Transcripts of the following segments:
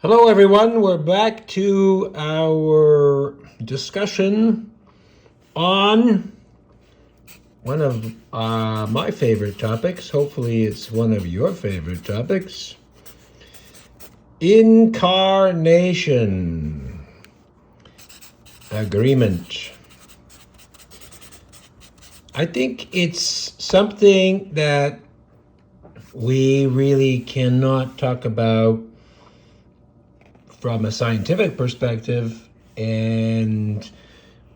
Hello, everyone. We're back to our discussion on one of my favorite topics. Hopefully, it's one of your favorite topics. Incarnation agreement. I think it's something that we really cannot talk about from a scientific perspective, and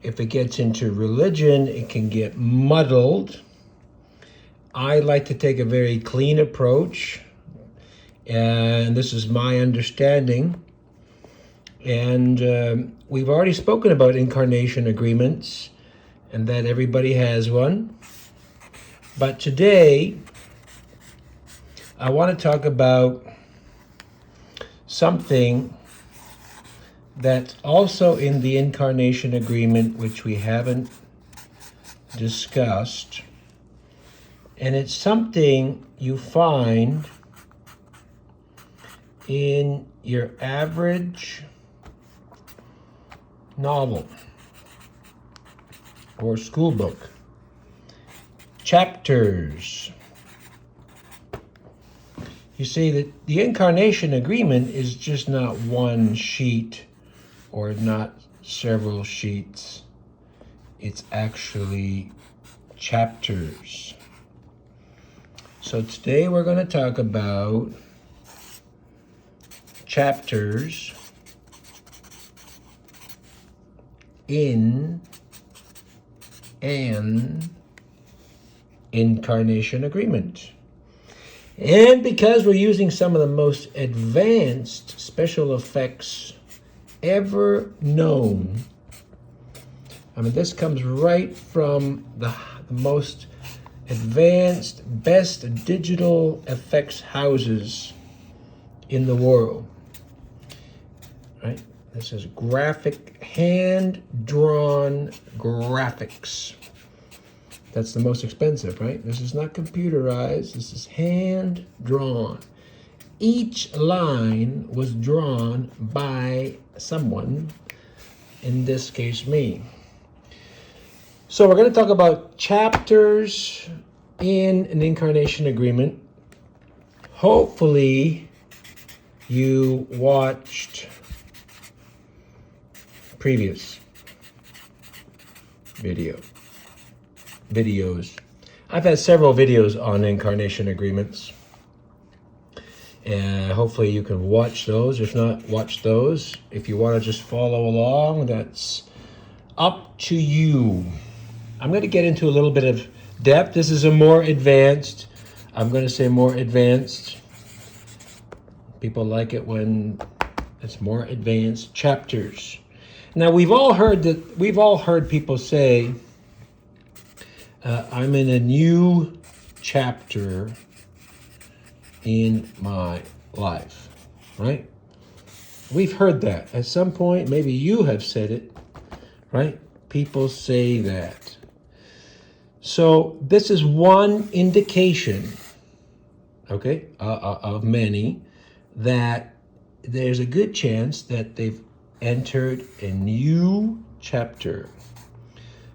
if it gets into religion, it can get muddled. I like to take a very clean approach, and this is my understanding. And we've already spoken about incarnation agreements and that everybody has one. But today, I want to talk about something that's also in the incarnation agreement, which we haven't discussed. And it's something you find in your average novel or school book. Chapters. You see that the incarnation agreement is just not one sheet or not several sheets. It's actually chapters. So today we're going to talk about chapters in an incarnation agreement. And because we're using some of the most advanced special effects ever known, I mean, this comes right from the most advanced, best digital effects houses in the world, right? This is graphic, hand-drawn graphics. That's the most expensive, right? This is not computerized. This is hand-drawn. Each line was drawn by someone, in this case, me. So we're going to talk about chapters in an incarnation agreement. Hopefully, you watched previous videos. I've had several videos on incarnation agreements, and hopefully you can watch those. If not, watch those. If you want to just follow along, that's up to you. I'm going to get into a little bit of depth. This is a more advanced, I'm going to say more advanced. People like it when it's more advanced chapters. Now, we've all heard people say, I'm in a new chapter in my life, right? We've heard that at some point. Maybe you have said it, right? People say that. So this is one indication, okay, of many, that there's a good chance that they've entered a new chapter.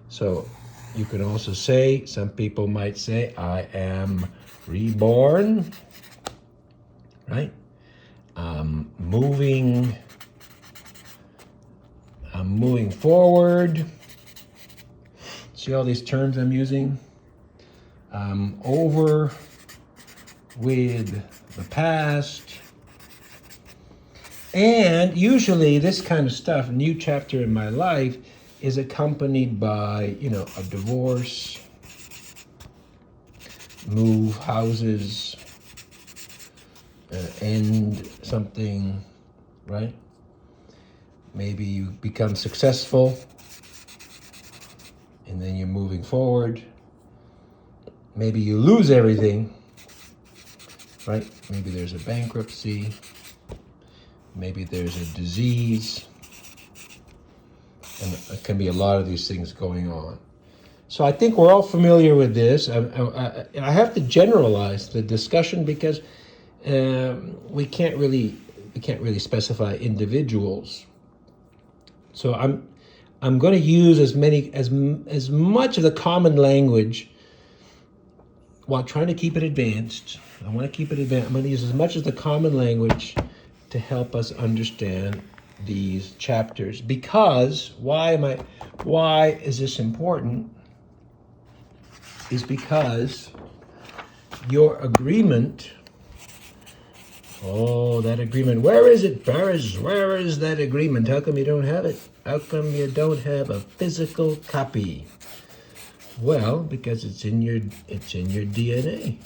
So you can also say, some people might say, I am reborn, right? I'm moving forward. See all these terms I'm using? I'm over with the past. And usually this kind of stuff, a new chapter in my life, is accompanied by, a divorce, move houses, end something, right? Maybe you become successful, and then you're moving forward. Maybe you lose everything, right? Maybe there's a bankruptcy. Maybe there's a disease. And it can be a lot of these things going on. So I think we're all familiar with this. I have to generalize the discussion because we can't really can't really specify individuals. So I'm going to use as much of the common language while trying to keep it advanced. I want to keep it advanced. I'm going to use as much of the common language to help us understand these chapters. Because why is this important? Is because your agreement. Oh, that agreement. Where is it, Paris? Where is that agreement? How come you don't have it? How come you don't have a physical copy? Well, because it's in your DNA.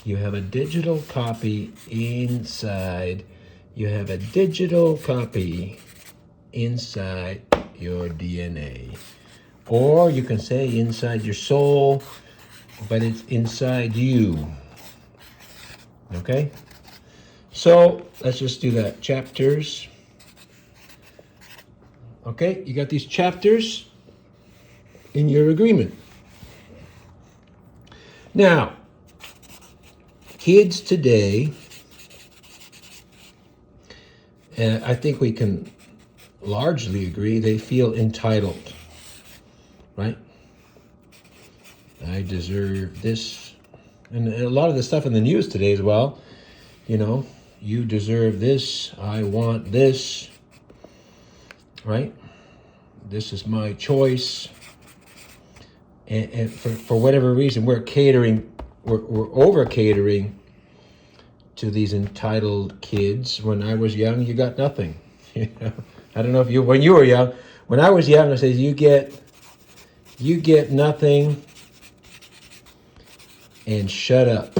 You have a digital copy inside. You have a digital copy inside your DNA. Or you can say inside your soul, but it's inside you. Okay? So let's just do that. Chapters. Okay, you got these chapters in your agreement. Now, kids today, and I think we can largely agree, they feel entitled, right? I deserve this. And a lot of the stuff in the news today as well, you deserve this, I want this, right? This is my choice. And for whatever reason, we're over catering to these entitled kids. When I was young, you got nothing. I don't know if when you were young. When I was young, I said, you get nothing and shut up.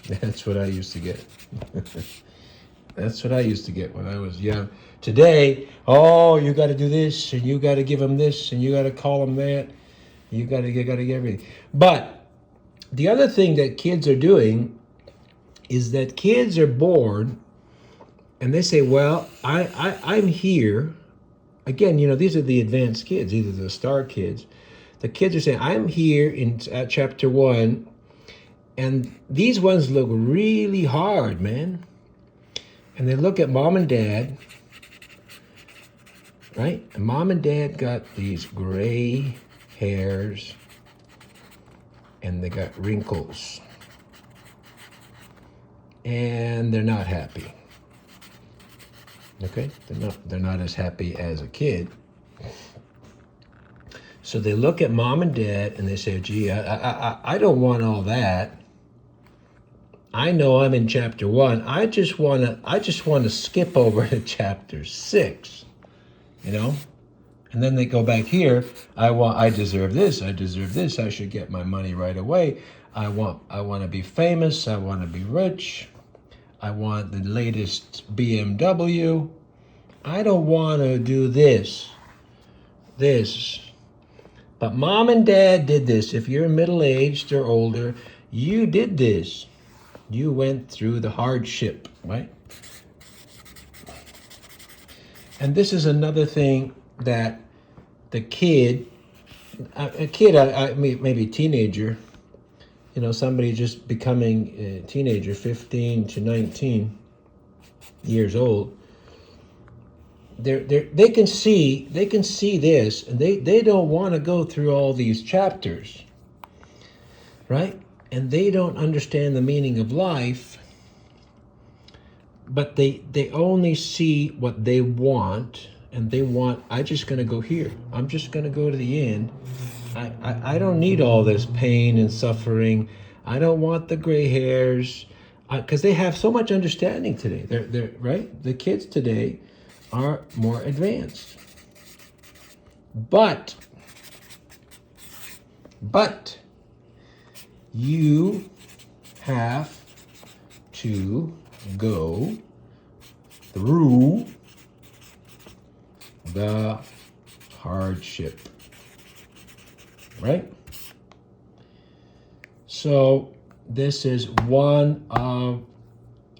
That's what I used to get. That's what I used to get when I was young. Today, you got to do this, and you got to give them this, and you got to call them that. You got to get everything. But the other thing that kids are doing is that kids are born, and they say, well, I'm here. Again, these are the advanced kids, these are the star kids. The kids are saying, I'm here at chapter 1, and these ones look really hard, man. And they look at mom and dad, right? And mom and dad got these gray hairs, and they got wrinkles. And they're not happy. Okay? They're not as happy as a kid. So they look at mom and dad and they say, gee, I don't want all that. I know I'm in chapter 1. I just want to skip over to chapter 6. And then they go back here. I deserve this. I deserve this. I should get my money right away. I want to be famous. I want to be rich. I want the latest BMW. I don't want to do this. But mom and dad did this. If you're middle-aged or older, you did this. You went through the hardship, right? And this is another thing that the kid, maybe teenager, somebody just becoming a teenager, 15 to 19 years old, they can see this, and they don't want to go through all these chapters, right? And they don't understand the meaning of life, but they only see what they want, and I'm just going to go here. I'm just going to go to the end. I don't need all this pain and suffering. I don't want the gray hairs, because they have so much understanding today. They're right. The kids today are more advanced. But you have to go through the hardship, right? So this is one of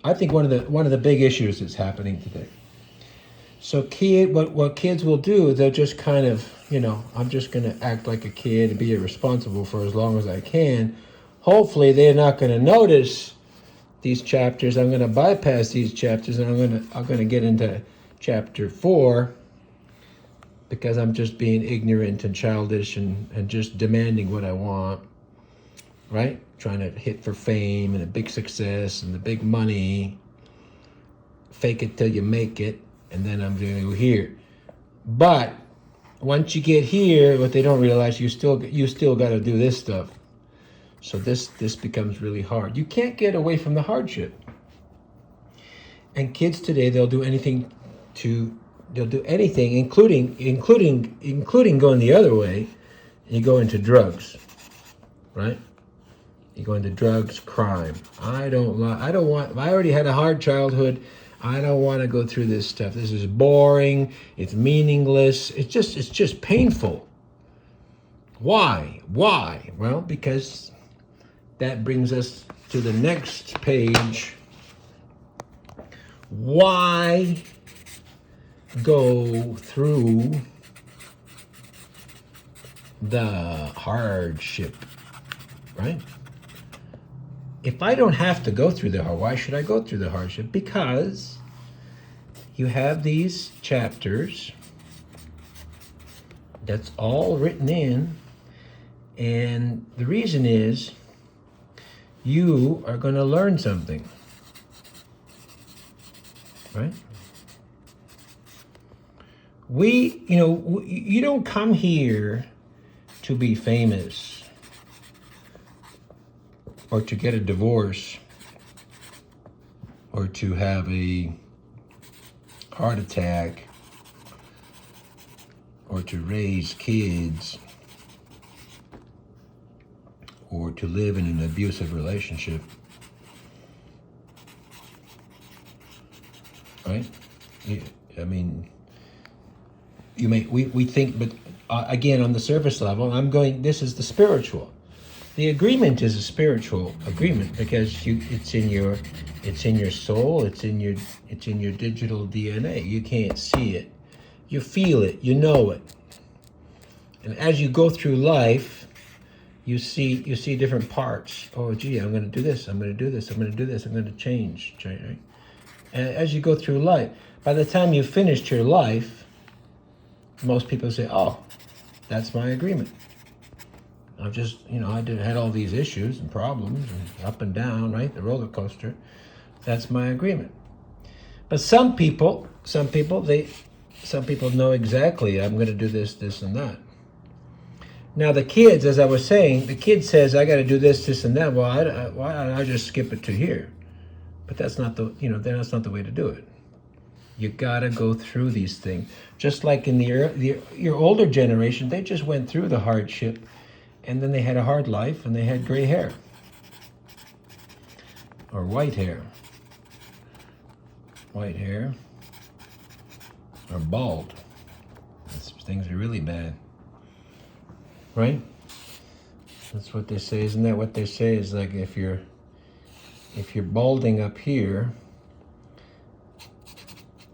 the big issues that's happening today. So what kids will do, they'll just kind of, I'm just going to act like a kid and be irresponsible for as long as I can. Hopefully they're not going to notice these chapters. I'm going to bypass these chapters, and I'm going to get into chapter 4 because I'm just being ignorant and childish and just demanding what I want, right? Trying to hit for fame and a big success and the big money. Fake it till you make it, and then I'm going to go here. But once you get here, what they don't realize, you still got to do this stuff. So this becomes really hard. You can't get away from the hardship. And kids today, they'll do anything, including going the other way. You go into drugs, right? You go into drugs, crime. I already had a hard childhood. I don't want to go through this stuff. This is boring. It's meaningless. It's just painful. Why? Well, because that brings us to the next page. Why go through the hardship, right? If I don't have to go through why should I go through the hardship? Because you have these chapters that's all written in, and the reason is you are going to learn something, right? You don't come here to be famous or to get a divorce or to have a heart attack or to raise kids or to live in an abusive relationship, right? I mean, we think, but again, on the surface level, this is the spiritual. The agreement is a spiritual agreement because it's in your soul, it's in your digital DNA. You can't see it. You feel it, you know it. And as you go through life, you see different parts. Oh, gee, I'm going to do this, I'm going to do this, I'm going to do this, I'm going to change, right? And as you go through life, by the time you've finished your life, most people say, oh, that's my agreement. I've just, I had all these issues and problems and up and down, right? The roller coaster. That's my agreement. But some people know exactly, I'm going to do this, this, and that. Now the kids, as I was saying, the kid says, I got to do this, this, and that. Well, why don't I just skip it to here? But that's not that's not the way to do it. You got to go through these things. Just like in your older generation, they just went through the hardship. And then they had a hard life, and they had gray hair. Or white hair. White hair. Or bald. Things are really bad. Right? That's what they say. Isn't that what they say? Is like if you're balding up here,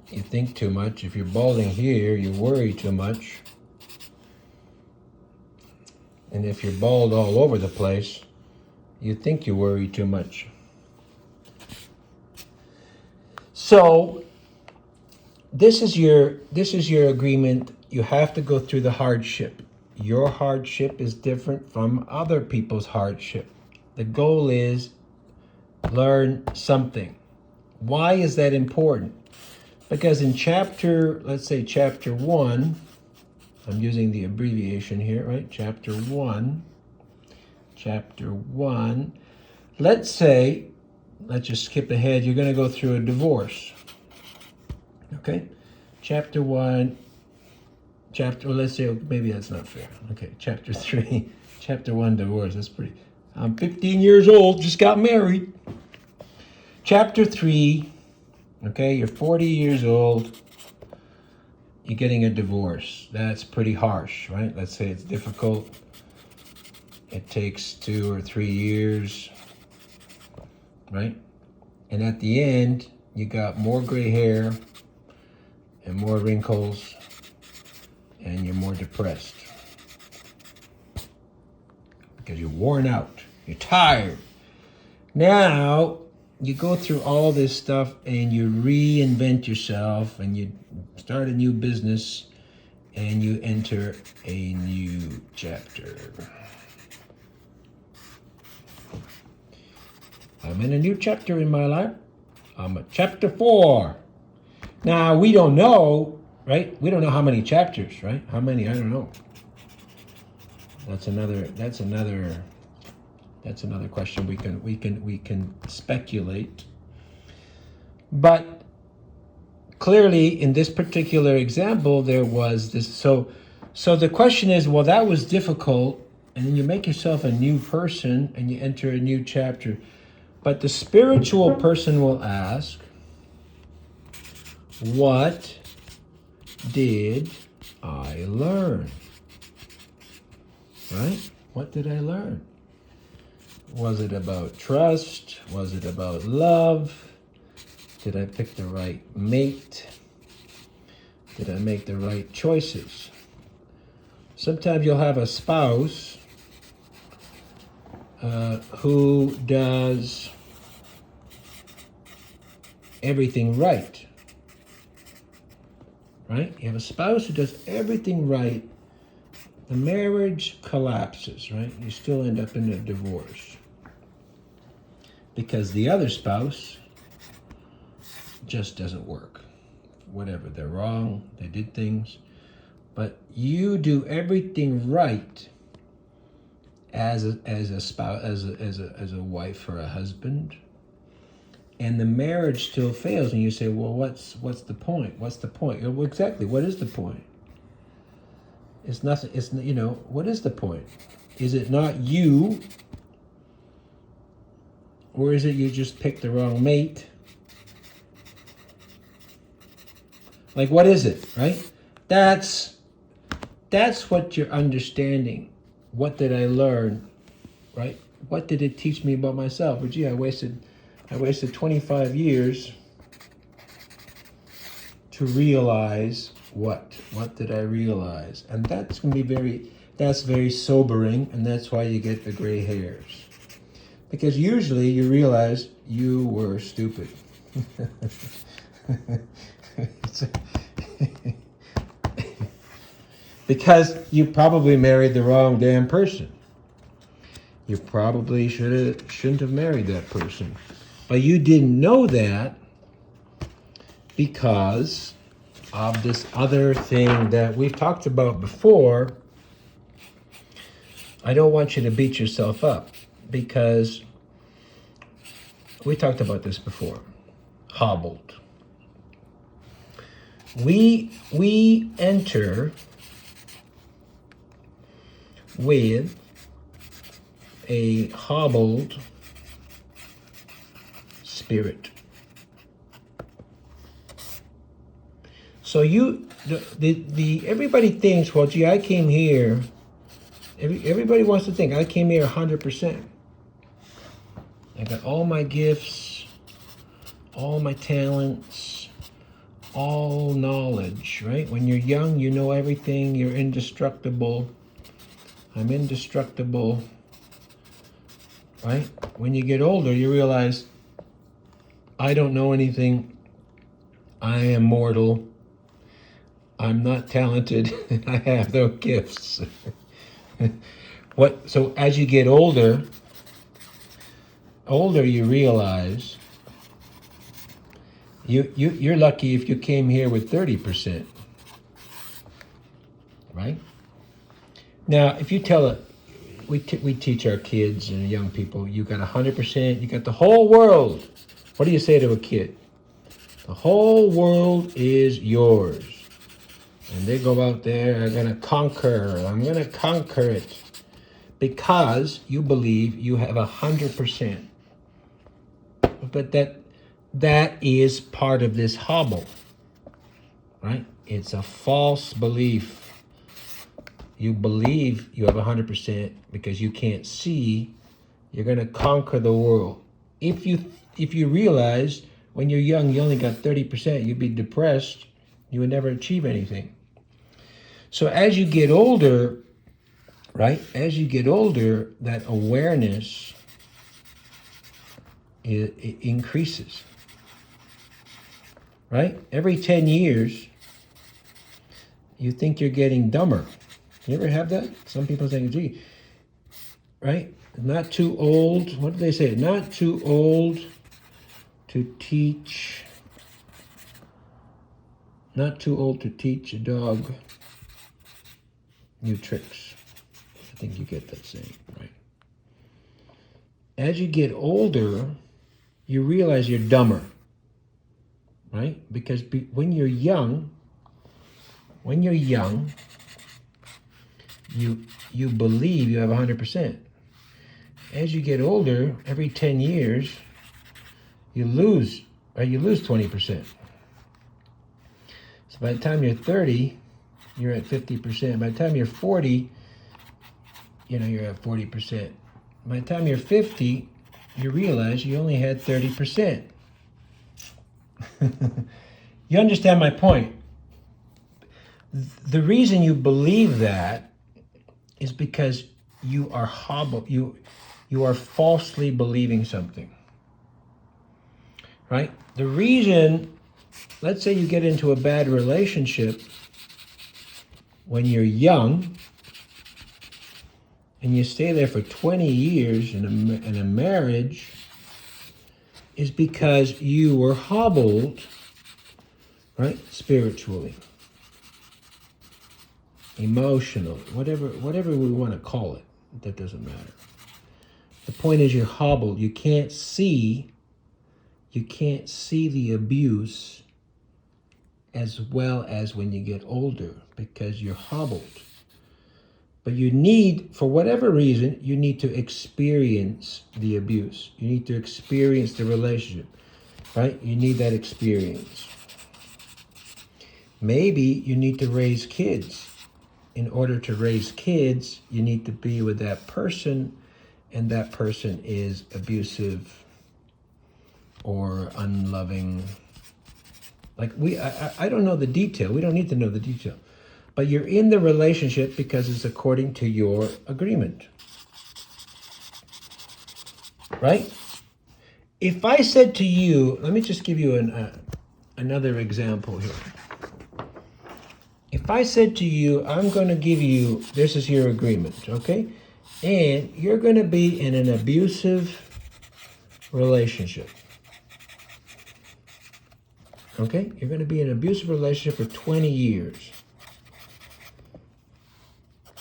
you think too much. If you're balding here, you worry too much. And if you're bald all over the place, you think you worry too much. So this is your agreement. You have to go through the hardship. Your hardship is different from other people's hardship. The goal is learn something. Why is that important? Because in let's say chapter 1, I'm using the abbreviation here, right? Chapter 1. Let's just skip ahead. You're going to go through a divorce. Okay? Chapter 1. Let's say, maybe that's not fair. Okay, chapter 3. Chapter 1, divorce. That's pretty. I'm 15 years old, just got married. Chapter 3. Okay, you're 40 years old. You're getting a divorce. That's pretty harsh, right? Let's say it's difficult. It takes 2 or 3 years, right? And at the end, you got more gray hair and more wrinkles, and you're more depressed because you're worn out. You're tired. Now, you go through all this stuff and you reinvent yourself and you start a new business and you enter a new chapter. I'm in a new chapter in my life. I'm at chapter 4. Now, we don't know, right? We don't know how many chapters, right? How many? I don't know. That's another question we can speculate. But clearly in this particular example there was this, so the question is, well, that was difficult, and then you make yourself a new person and you enter a new chapter. But the spiritual person will ask, what did I learn? Right? What did I learn? Was it about trust? Was it about love? Did I pick the right mate? Did I make the right choices? Sometimes you'll have a spouse who does everything right. Right? You have a spouse who does everything right. The marriage collapses, right? You still end up in a divorce. Because the other spouse just doesn't work. Whatever, they're wrong, they did things. But you do everything right as a spouse, as a wife or a husband, and the marriage still fails, and you say, well, what's the point? What's the point? Well, exactly, what is the point? It's nothing. It's, what is the point? Is it not you, or is it you just picked the wrong mate? Like, what is it, right? That's what you're understanding. What did I learn, right? What did it teach me about myself? Well, gee, I wasted 25 years to realize what? What did I realize? And that's going to be very sobering, and that's why you get the gray hairs. Because usually you realize you were stupid. Because you probably married the wrong damn person. You probably shouldn't have married that person. But you didn't know that because of this other thing that we've talked about before. I don't want you to beat yourself up because we talked about this before. Hobbled. We enter with a hobbled spirit. So everybody thinks, well, gee, I came here. Everybody wants to think I came here 100%. I got all my gifts, all my talents, all knowledge, right? When you're young, you know everything. You're indestructible. I'm indestructible, right? When you get older, you realize, I don't know anything. I am mortal. I'm not talented. I have no gifts. So as you get older, you realize you're lucky if you came here with 30%, right? Now, if you tell it, we teach our kids and young people, you got 100%, you got the whole world. What do you say to a kid? The whole world is yours. And they go out there, I'm going to conquer it. Because you believe you have 100%. But that is part of this hobble, right? It's a false belief. You believe you have 100% because you can't see you're going to conquer the world. If you realize when you're young you only got 30%, you'd be depressed. You would never achieve anything. So as you get older, right? As you get older, that awareness it increases. Right? Every 10 years, you think you're getting dumber. You ever have that? Some people think, gee, right? Not too old. What do they say? Not too old to teach. Not too old to teach a dog new tricks. I think you get that saying, right? As you get older, you realize you're dumber, right? Because when you're young, you believe you have 100%. As you get older, every 10 years, you lose 20%. So by the time you're 30, you're at 50%. By the time you're 40, you're at 40%. By the time you're 50, you realize you only had 30%. You understand my point? The reason you believe that is because you are hobbled. You are falsely believing something. Right? The reason, let's say you get into a bad relationship when you're young and you stay there for 20 years in a marriage, is because you were hobbled, right? Spiritually, emotionally, whatever we want to call it, that doesn't matter. The point is you're hobbled. You can't see the abuse as well as when you get older because you're hobbled. But you need, for whatever reason, you need to experience the abuse. You need to experience the relationship, right? You need that experience. Maybe you need to raise kids. In order to raise kids, you need to be with that person, and that person is abusive or unloving. Like I don't know the detail. We don't need to know the detail. But you're in the relationship because it's according to your agreement. Right? If I said to you, let me just give you another example here. If I said to you, I'm going to give you, this is your agreement, okay? And you're going to be in an abusive relationship. Okay? You're going to be in an abusive relationship for 20 years.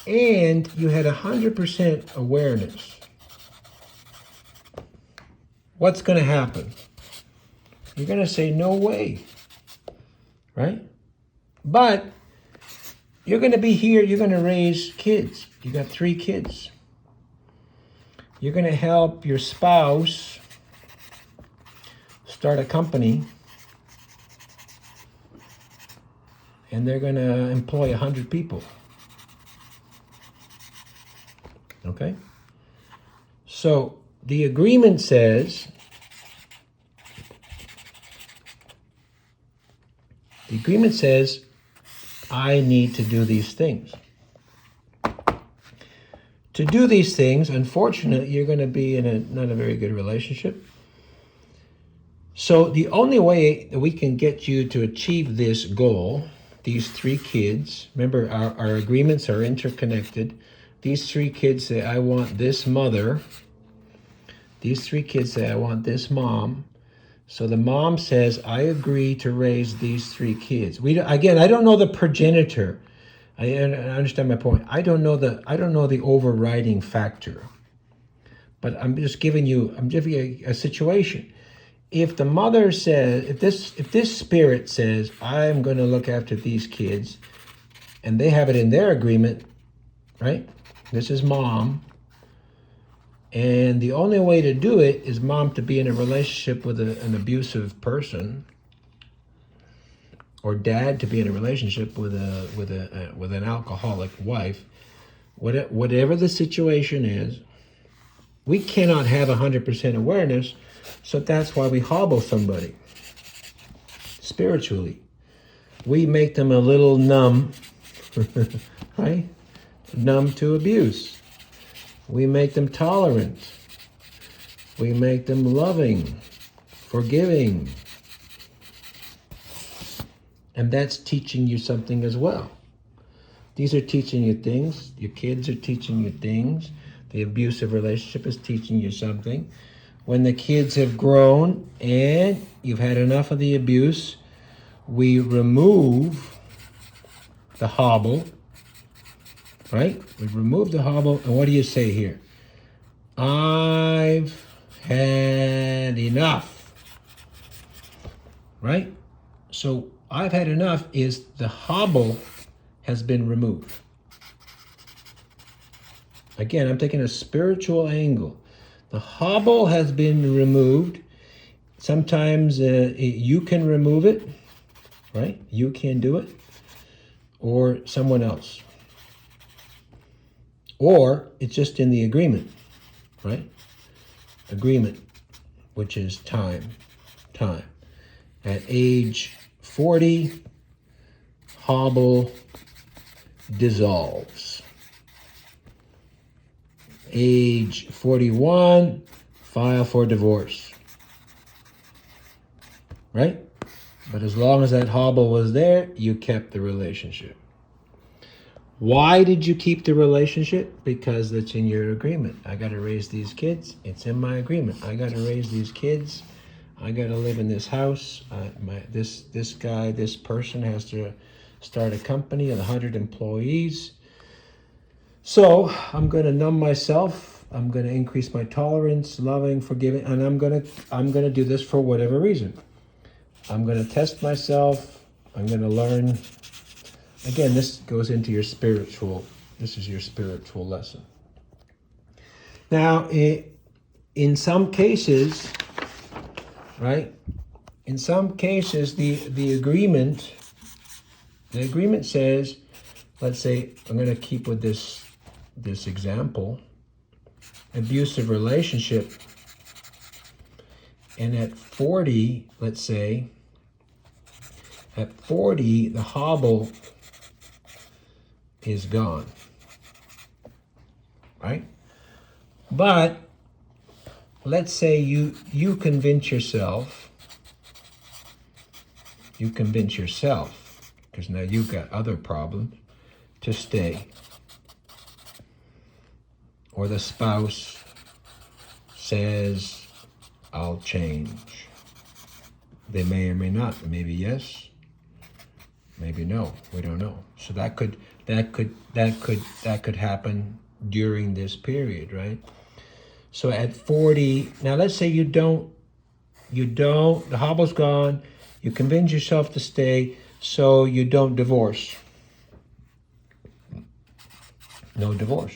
And you had 100% awareness. What's going to happen? You're going to say, no way. Right? But you're going to be here. You're going to raise kids. You got 3 kids. You're going to help your spouse start a company. And they're going to employ 100 people. Okay? So the agreement says, I need to do these things. To do these things, unfortunately, you're going to be in not a very good relationship. So the only way that we can get you to achieve this goal, these 3 kids, remember our agreements are interconnected. These 3 kids say, I want this mother. These 3 kids say, I want this mom. So the mom says, I agree to raise these 3 kids. I don't know the progenitor. I understand my point. I don't know the overriding factor. But I'm giving you a situation. If the mother says, if this spirit says, I'm going to look after these kids, and they have it in their agreement, right? This is mom. And the only way to do it is mom to be in a relationship with an abusive person, or dad to be in a relationship with an alcoholic wife. Whatever the situation is, we cannot have 100% awareness, so that's why we hobble somebody spiritually. We make them a little numb, right? Numb to abuse. We make them tolerant. We make them loving, forgiving. And that's teaching you something as well. These are teaching you things. Your kids are teaching you things. The abusive relationship is teaching you something. When the kids have grown and you've had enough of the abuse, we remove the hobble, right? We remove the hobble, and what do you say here? I've had enough, right? So I've had enough is the hobble has been removed. Again, I'm taking a spiritual angle. The hobble has been removed. Sometimes you can remove it, right? You can do it, or someone else. Or it's just in the agreement, right? Agreement, which is time. At age 40, hobble dissolves. Age 41, file for divorce. Right? But as long as that hobble was there, you kept the relationship. Why did you keep the relationship? Because it's in your agreement. I got to raise these kids. It's in my agreement. I got to raise these kids. I got to live in this house. This person has to start a company of 100 employees. So I'm going to numb myself. I'm going to increase my tolerance, loving, forgiving, and I'm going to do this for whatever reason. I'm going to test myself. I'm going to learn. Again, this goes into your spiritual. This is your spiritual lesson. Now, in some cases, right? In some cases, the agreement says, let's say, I'm going to keep with this example, abusive relationship, and at 40, let's say, at 40, the hobble is gone, right? But let's say you convince yourself, because now you've got other problems, to stay. Or the spouse says, I'll change. They may or may not. Maybe yes, maybe no. We don't know. So that could happen during this period, right? So at 40, now let's say you don't, the hobble's gone, you convince yourself to stay, so you don't divorce. No divorce.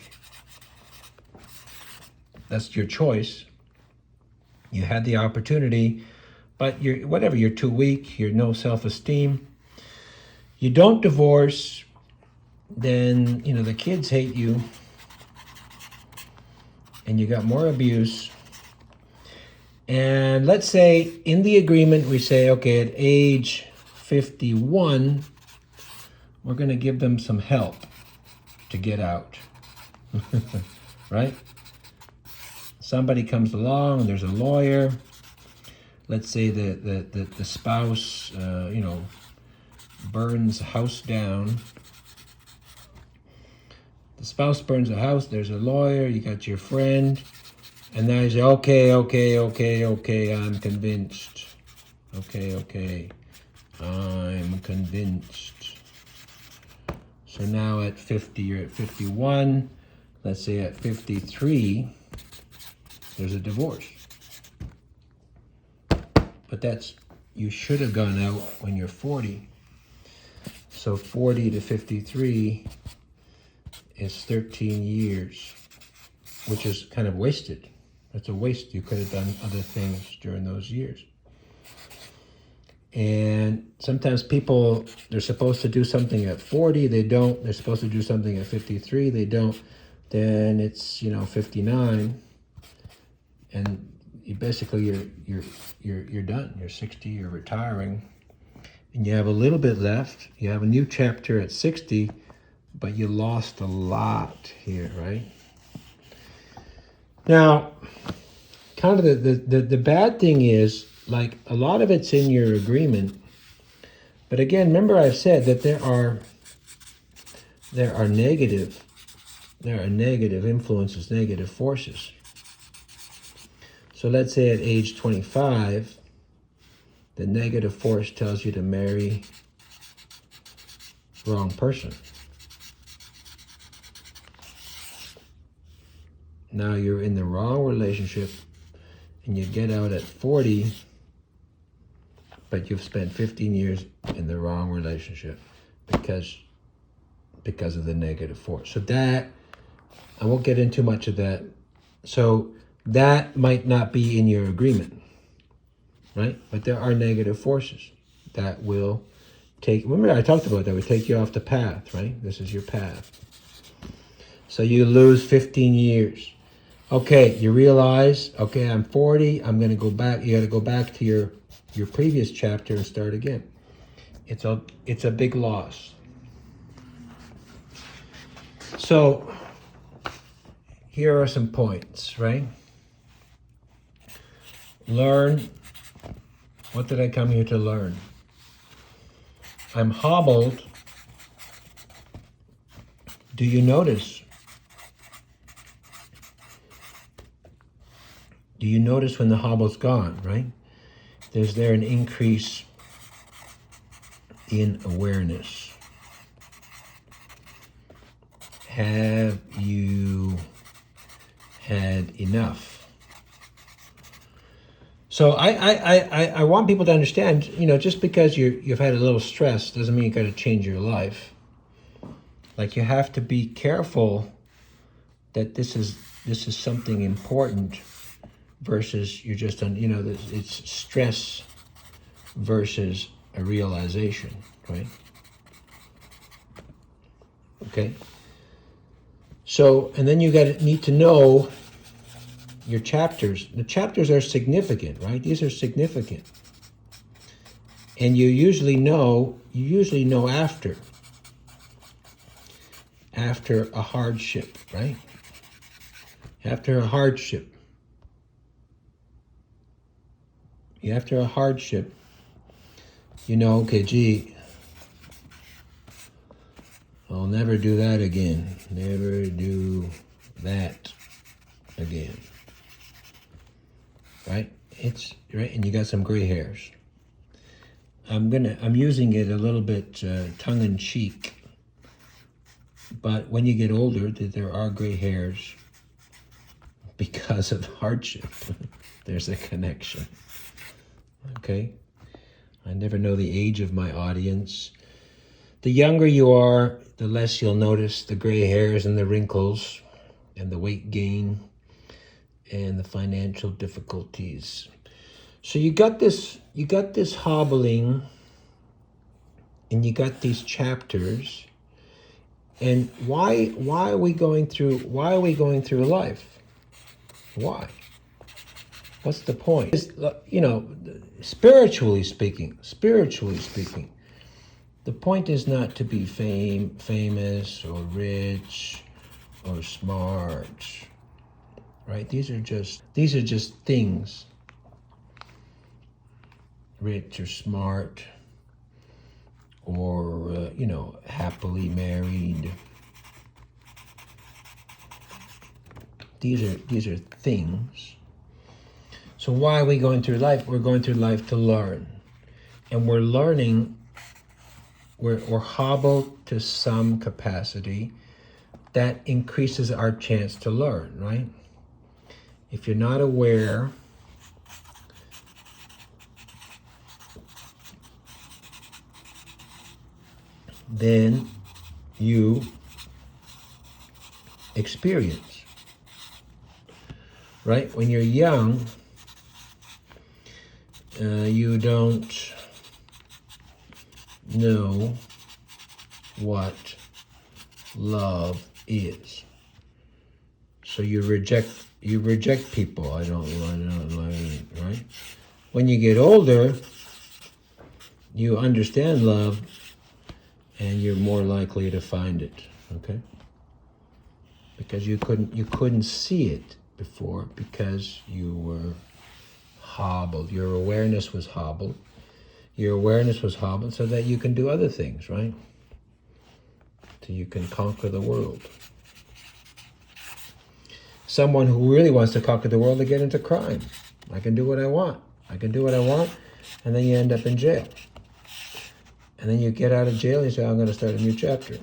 That's your choice. You had the opportunity, but you're too weak, you're no self-esteem. You don't divorce, then, the kids hate you, and you got more abuse. And let's say in the agreement we say, okay, at age 51, we're going to give them some help to get out, right? Somebody comes along, there's a lawyer. Let's say the spouse, burns the house down. The spouse burns the house, there's a lawyer, you got your friend, and now you say, okay, I'm convinced. Okay, I'm convinced. So now at 50, you're at 51. Let's say at 53, there's a divorce. But you should have gone out when you're 40. So 40 to 53 is 13 years, which is kind of wasted. That's a waste. You could have done other things during those years. And sometimes people, they're supposed to do something at 40, they don't. They're supposed to do something at 53, they don't. Then it's 59, and you're done. You're 60. You're retiring, and you have a little bit left. You have a new chapter at 60, but you lost a lot here, right? Now, kind of the bad thing is, like, a lot of it's in your agreement. But again, remember I've said that there are negative influences, negative forces. So let's say at age 25, the negative force tells you to marry the wrong person. Now you're in the wrong relationship, and you get out at 40, but you've spent 15 years in the wrong relationship because of the negative force. So that, I won't get into much of that. So that might not be in your agreement, right? But there are negative forces that will remember I talked about that, would take you off the path, right? This is your path. So you lose 15 years. Okay, you realize, okay, I'm 40, I'm going to go back. You got to go back to your previous chapter and start again. It's a big loss. So here are some points, right? Learn. What did I come here to learn? I'm hobbled. Do you notice? Do you notice when the hobble's gone, right? There's there an increase in awareness. Have you had enough? So I want people to understand, just because you've had a little stress doesn't mean you got to change your life. Like, you have to be careful that this is something important versus you're just it's stress versus a realization, right? Okay. So, and then you need to know your chapters. The chapters are significant, right? These are significant. And you usually know after a hardship, right? After a hardship. After a hardship, okay, gee, I'll never do that again. Never do that again. Right? It's right, and you got some gray hairs. I'm using it a little bit tongue in cheek, but when you get older, there are gray hairs because of hardship. There's a connection. Okay? I never know the age of my audience. The younger you are, the less you'll notice the gray hairs and the wrinkles and the weight gain and the financial difficulties. So you got this hobbling, and you got these chapters. And why are we going through life? Why? What's the point? Spiritually speaking, the point is not to be famous or rich or smart, right? These are just things. Rich or smart, or happily married. These are things. So why are we going through life? We're going through life to learn. And we're learning, we're hobbled to some capacity that increases our chance to learn, right? If you're not aware, then you experience, right? When you're young, you don't know what love is. So you reject people. I don't like it, right? When you get older, you understand love, and you're more likely to find it, okay? Because you couldn't see it before because you were hobbled. Your awareness was hobbled. Your awareness was hobbled so that you can do other things, right? So you can conquer the world. Someone who really wants to conquer the world, they get into crime. I can do what I want. I can do what I want, and then you end up in jail. And then you get out of jail and you say, I'm going to start a new chapter.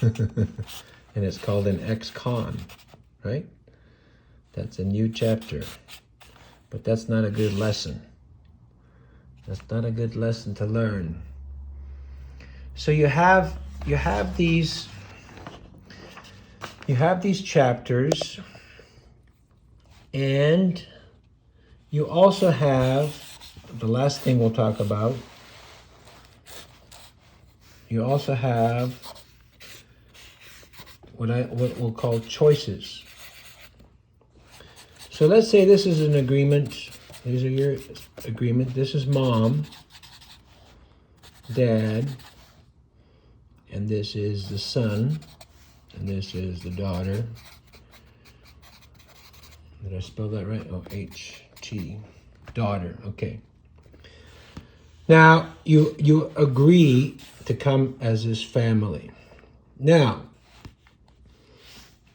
And it's called an ex-con, right? That's a new chapter. But that's not a good lesson. That's not a good lesson to learn. So you have these chapters, and you also have the last thing we'll talk about. You also have what we'll call choices. So let's say this is an agreement. These are your agreement. This is mom, dad, and this is the son, and this is the daughter. Did I spell that right? Oh, H-T, daughter. Okay. Now you agree to come as this family. Now,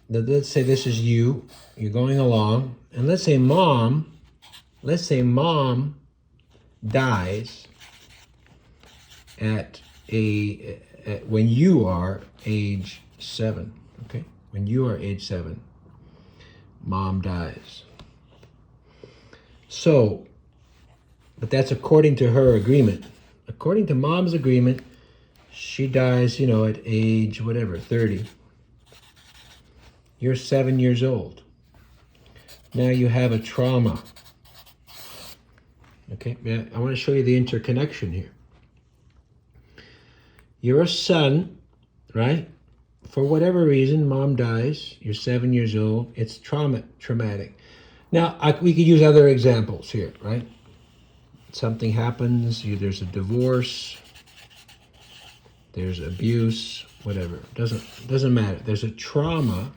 let's say this is you. You're going along, and let's say mom dies at when you are age 7. Okay, when you are age 7, mom dies. So, but that's according to her agreement. According to mom's agreement, she dies, at age whatever, 30. You're 7 years old. Now you have a trauma. Okay, I want to show you the interconnection here. You're a son, right? For whatever reason, mom dies. You're 7 years old. It's traumatic. Now, we could use other examples here, right? Something happens. There's a divorce. There's abuse. Whatever. Doesn't matter. There's a trauma.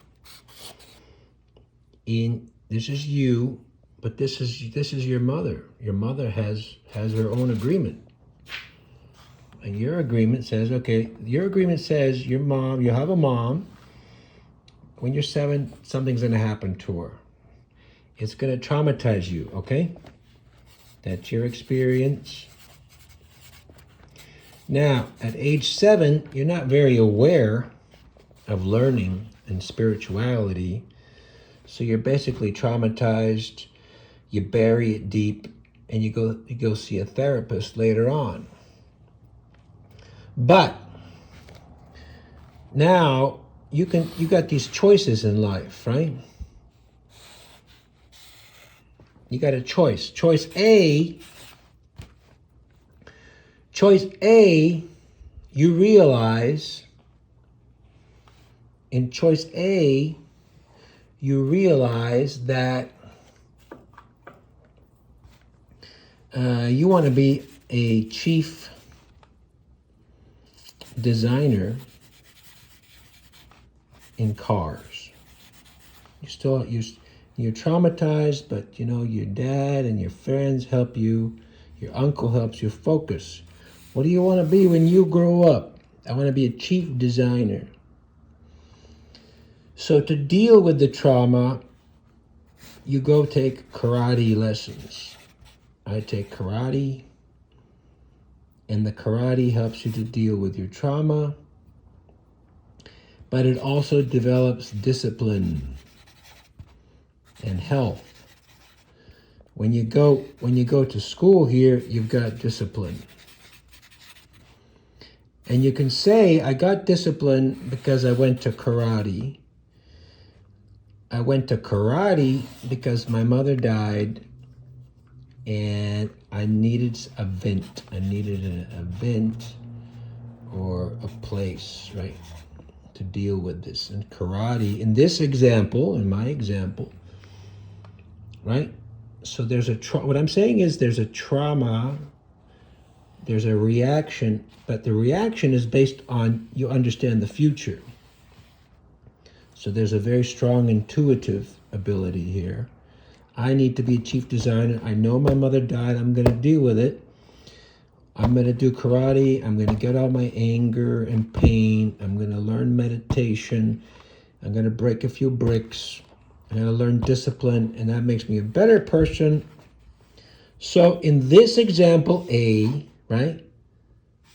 This is you, but this is your mother. Your mother has her own agreement. And your agreement says, your mom, you have a mom. When you're 7, something's going to happen to her. It's going to traumatize you, okay? That's your experience. Now, at age 7, you're not very aware of learning and spirituality. So you're basically traumatized. You bury it deep, and you go see a therapist later on. But now you got these choices in life, right? You got a choice. Choice A, you realize in choice A, you realize that you want to be a chief designer in cars. You're traumatized, but your dad and your friends help you. Your uncle helps you focus. What do you want to be when you grow up? I want to be a chief designer. So to deal with the trauma, you go take karate lessons. I take karate, and the karate helps you to deal with your trauma, but it also develops discipline and health. When you go to school here, you've got discipline. And you can say, I got discipline because I went to karate. I went to karate because my mother died and I needed a vent. I needed a vent or a place, right, to deal with this. And karate, in this example, in my example, right? So there's what I'm saying is there's a trauma, there's a reaction, but the reaction is based on you understand the future. So there's a very strong intuitive ability here. I need to be a chief designer. I know my mother died. I'm going to deal with it. I'm going to do karate. I'm going to get all my anger and pain. I'm going to learn meditation. I'm going to break a few bricks. I'm going to learn discipline, and that makes me a better person. So in this example A, right?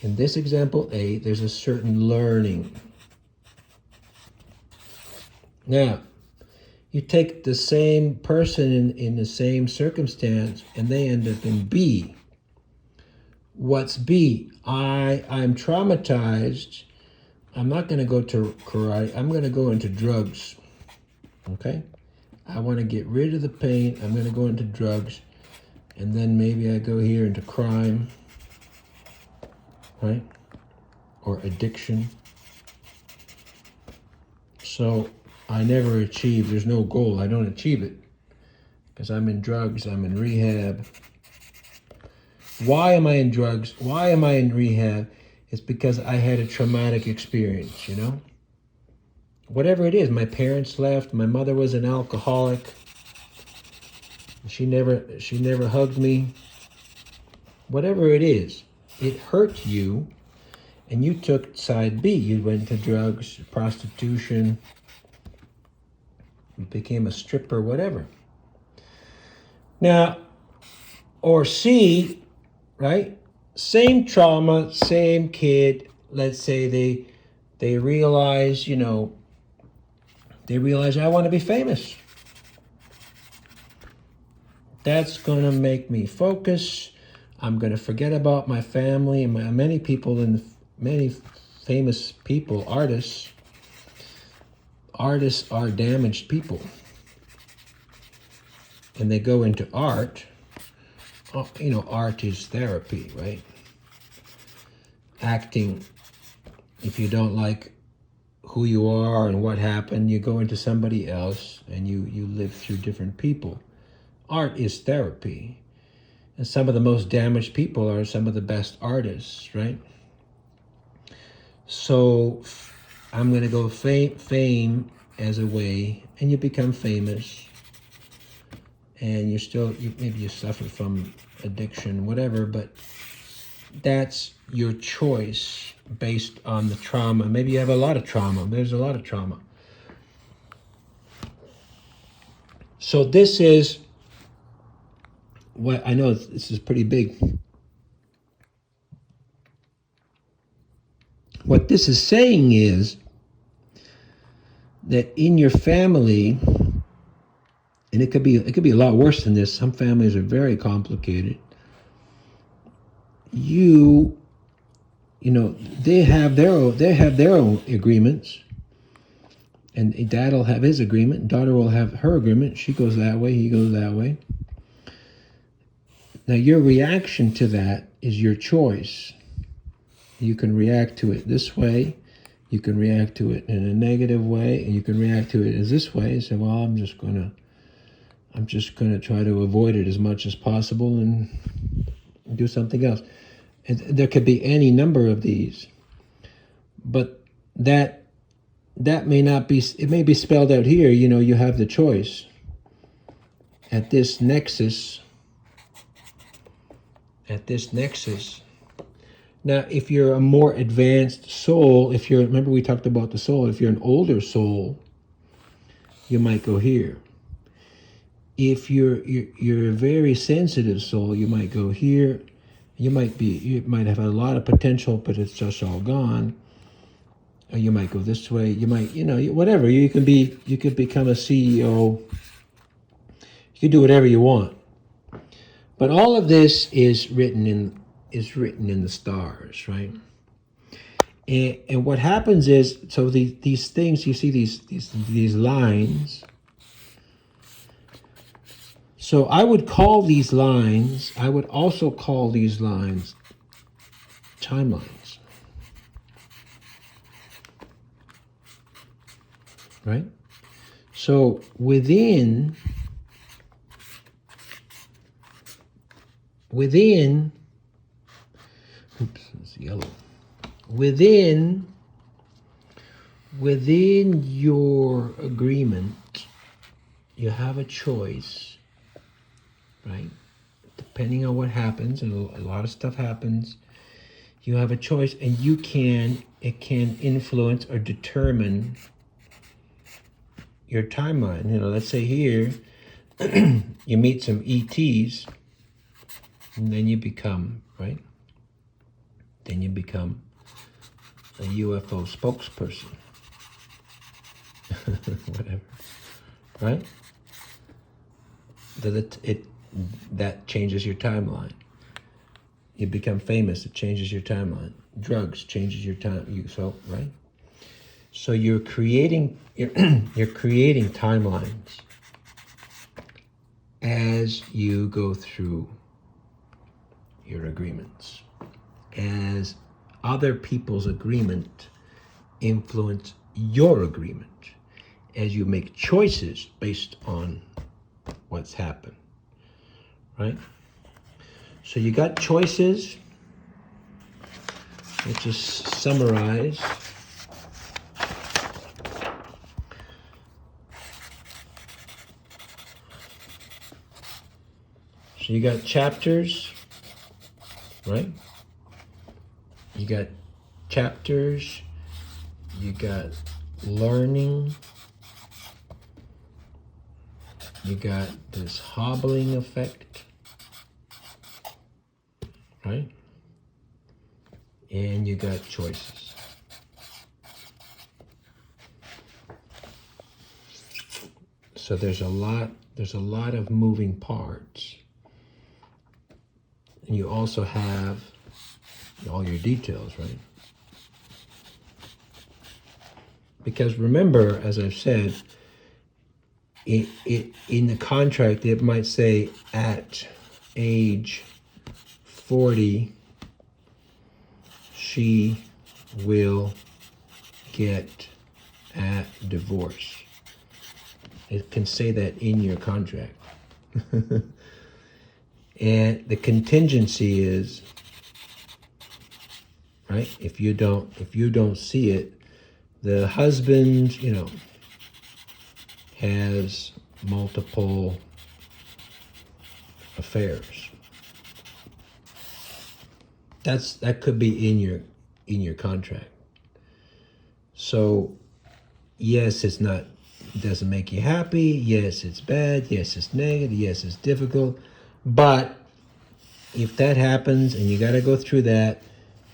In this example A, there's a certain learning. Now, you take the same person in the same circumstance, and they end up in B. What's B? I'm traumatized. I'm not going to go to karate. I'm going to go into drugs. Okay? I want to get rid of the pain. I'm going to go into drugs. And then maybe I go here into crime. Right? Or addiction. So I never achieve. There's no goal. I don't achieve it. Because I'm in drugs. I'm in rehab. Why am I in drugs? Why am I in rehab? It's because I had a traumatic experience, you know? Whatever it is, my parents left, my mother was an alcoholic. She never hugged me. Whatever it is, it hurt you, and you took side B. You went to drugs, prostitution, you became a stripper, whatever. Now, or C, right? Same trauma, same kid. Let's say they realize, I want to be famous. That's going to make me focus. I'm going to forget about my family and many people many famous people, artists. Artists are damaged people. And they go into art. Art is therapy, right? Acting, if you don't like who you are and what happened, you go into somebody else and you live through different people. Art is therapy. And some of the most damaged people are some of the best artists, right? So I'm going to go fame as a way, and you become famous. And maybe you suffer from addiction, whatever, but that's your choice based on the trauma. Maybe you have a lot of trauma. There's a lot of trauma. So this is what I know this is pretty big. What this is saying is that in your family, and it could be a lot worse than this. Some families are very complicated. They have their own agreements, and dad will have his agreement, daughter will have her agreement. She goes that way, he goes that way. Now your reaction to that is your choice. You can react to it this way, you can react to it in a negative way, and you can react to it as this way and say, well, I'm just gonna try to avoid it as much as possible and do something else. And there could be any number of these, but that may not be. It may be spelled out here. You have the choice at this nexus. Now, if you're a more advanced soul, remember we talked about the soul. If you're an older soul, you might go here. If you're a very sensitive soul, you might go here. You might have a lot of potential, but it's just all gone. Or you might go this way. You might, whatever. You could become a CEO. You can do whatever you want. But all of this is written in the stars, right? And what happens is, so these things, you see these lines. So I would also call these lines timelines, right? So within, oops, it's yellow. Within within your agreement, you have a choice, right? Depending on what happens, and a lot of stuff happens, you have a choice, and it can influence or determine your timeline. You know, let's say here, you meet some ETs, and then you become, right? Then you become a UFO spokesperson. Whatever, right? That changes your timeline. You become famous, it changes your timeline. Drugs changes your time. Right? So you're creating timelines as you go through your agreements, as other people's agreement influence your agreement, as you make choices based on what's happened, right? So you got choices. Let's just summarize. So you got chapters, right? You got chapters, you got learning, you got this hobbling effect, right? And you got choices. So there's a lot of moving parts. And you also have all your details, right? Because remember, as I've said, in the contract, it might say at age 40, she will get a divorce. It can say that in your contract. And the contingency is, right? If you don't see it, the husband, has multiple affairs. That could be in your contract. So yes, it doesn't make you happy. Yes, it's bad. Yes, it's negative. Yes, it's difficult. But if that happens and you got to go through that,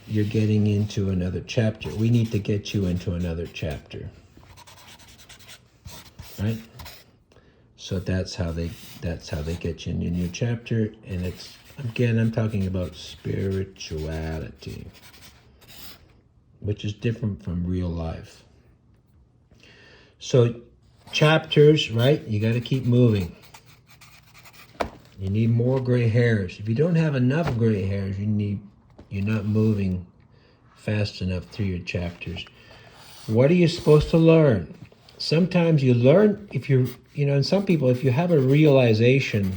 you're getting into another chapter. We need to get you into another chapter, right? So that's how they get you in your new chapter. And I'm talking about spirituality, which is different from real life. So chapters, right? You got to keep moving. You need more gray hairs. If you don't have enough gray hairs, you're not moving fast enough through your chapters. What are you supposed to learn? Sometimes you learn and some people, if you have a realization,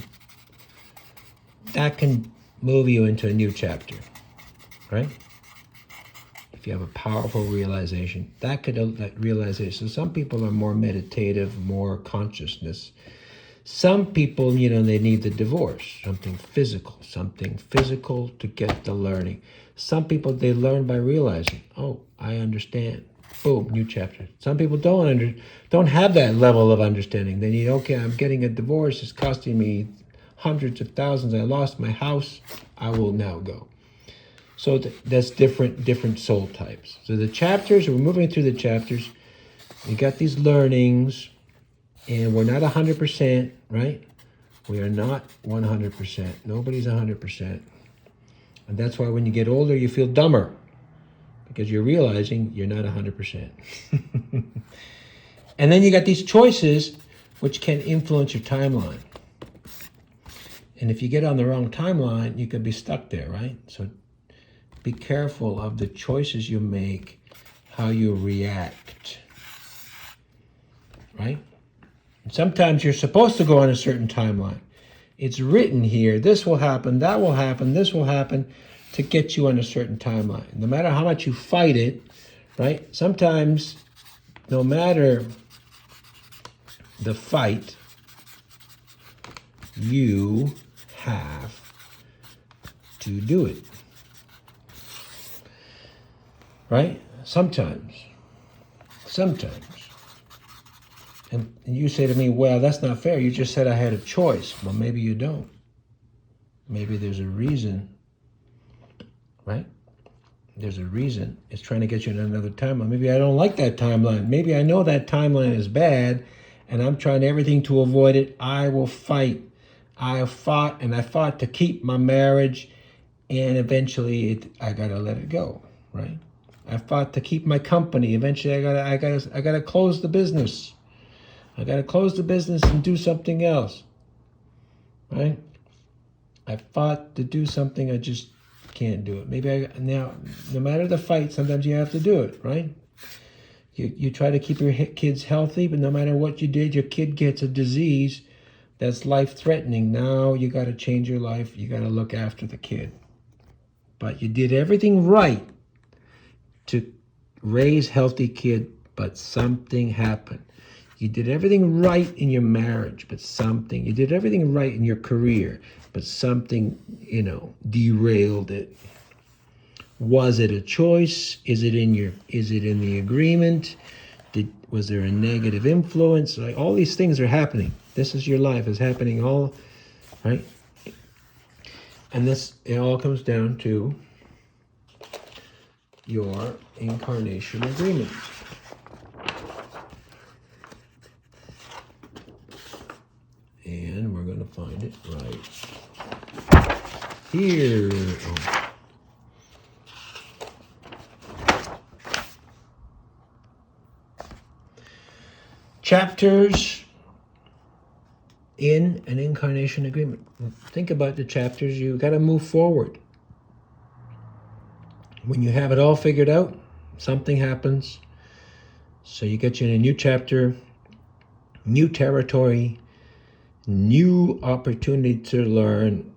that can move you into a new chapter, right? If you have a powerful realization, that realization. So some people are more meditative, more consciousness. Some people, they need the divorce, something physical to get the learning. Some people, they learn by realizing, oh, I understand. Boom, new chapter. Some people don't have that level of understanding. They need, okay, I'm getting a divorce. It's costing me hundreds of thousands. I lost my house. I will now go. So that's different soul types. So the chapters, we're moving through the chapters. We got these learnings. And we're not 100%, right? We are not 100%. Nobody's 100%. And that's why when you get older, you feel dumber. Because you're realizing you're not 100%. And then you got these choices, which can influence your timeline. And if you get on the wrong timeline, you could be stuck there, right? So be careful of the choices you make, how you react, right? Sometimes you're supposed to go on a certain timeline. It's written here, this will happen, that will happen, this will happen, to get you on a certain timeline. No matter how much you fight it, right? Sometimes no matter the fight, you have to do it. Right? Sometimes. And you say to me, well, that's not fair. You just said I had a choice. Well, maybe you don't. Maybe there's a reason, right? There's a reason. It's trying to get you in another timeline. Maybe I don't like that timeline. Maybe I know that timeline is bad, and I'm trying everything to avoid it. I will fight. I fought to keep my marriage, and eventually I gotta let it go, right? I fought to keep my company. Eventually I gotta close the business. I gotta close the business and do something else, right? I fought to do something, I just can't do it. Now, no matter the fight, sometimes you have to do it, right? You try to keep your kids healthy, but no matter what you did, your kid gets a disease that's life-threatening. Now you got to change your life. You got to look after the kid. But you did everything right to raise healthy kid, but something happened. You did everything right in your marriage, but you did everything right in your career, but something, derailed it. Was it a choice? Is it in the agreement? Was there a negative influence? Like, all these things are happening. This is your life. It's happening all, right? And it all comes down to your incarnation agreement. And we're going to find it right here. Chapters in an incarnation agreement. Think about the chapters. You got to move forward. When you have it all figured out, something happens. So you get you in a new chapter, new territory, new opportunity to learn.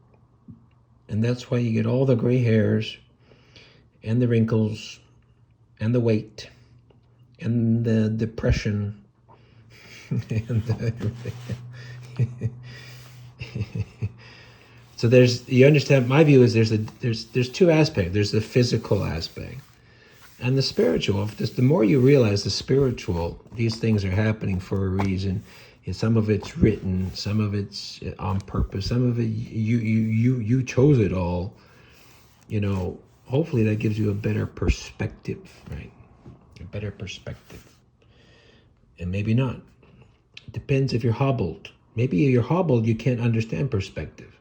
And that's why you get all the gray hairs and the wrinkles and the weight and the depression. So you understand, my view is there's two aspects. There's the physical aspect and the spiritual. The more you realize the spiritual, these things are happening for a reason. Some of it's written, some of it's on purpose, some of it you chose it all. Hopefully that gives you a better perspective, right? A better perspective. And maybe not. It depends if you're hobbled. Maybe you're hobbled, you can't understand perspective.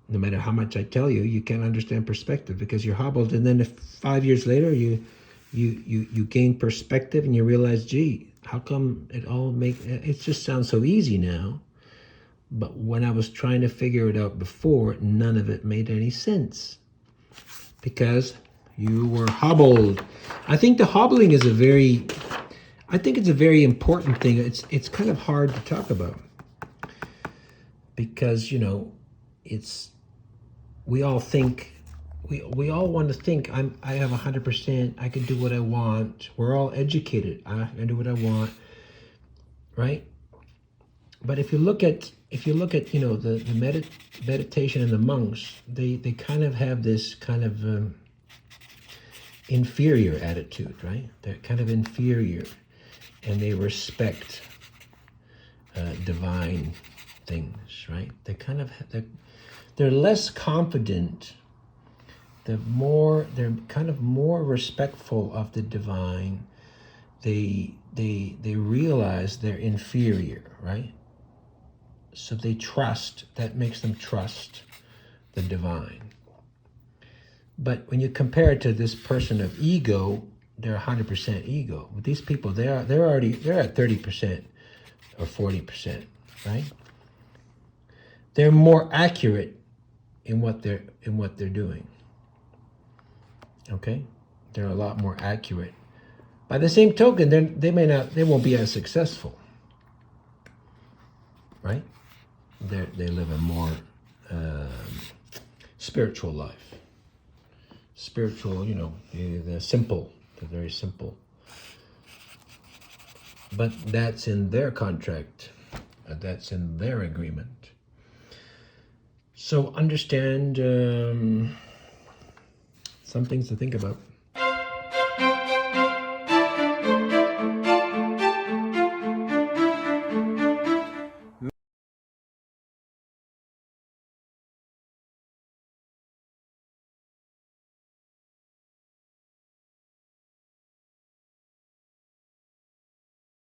No matter how much I tell you, you can't understand perspective because you're hobbled. And then if 5 years later you gain perspective and you realize, gee, how come it just sounds so easy now. But when I was trying to figure it out before, none of it made any sense because you were hobbled. I think the hobbling is a very important thing. It's kind of hard to talk about because, we all think, we all want to think I have 100%, I can do what I want. We're all educated. I can do what I want, right? But if you look at the meditation and the monks, they kind of have this kind of inferior attitude, right? They're kind of inferior, and they respect divine things, right? They're less confident. They're kind of more respectful of the divine. They realize they're inferior, right? So they trust. That makes them trust the divine. But when you compare it to this person of ego, they're 100% ego. But these people, they're at 30% or 40%, right? They're more accurate in what they're doing. Okay, they're a lot more accurate. By the same token, they won't be as successful, right? They live a more spiritual life. Spiritual, they're simple. They're very simple. but that's in their contract. That's in their agreement. So understand some things to think about.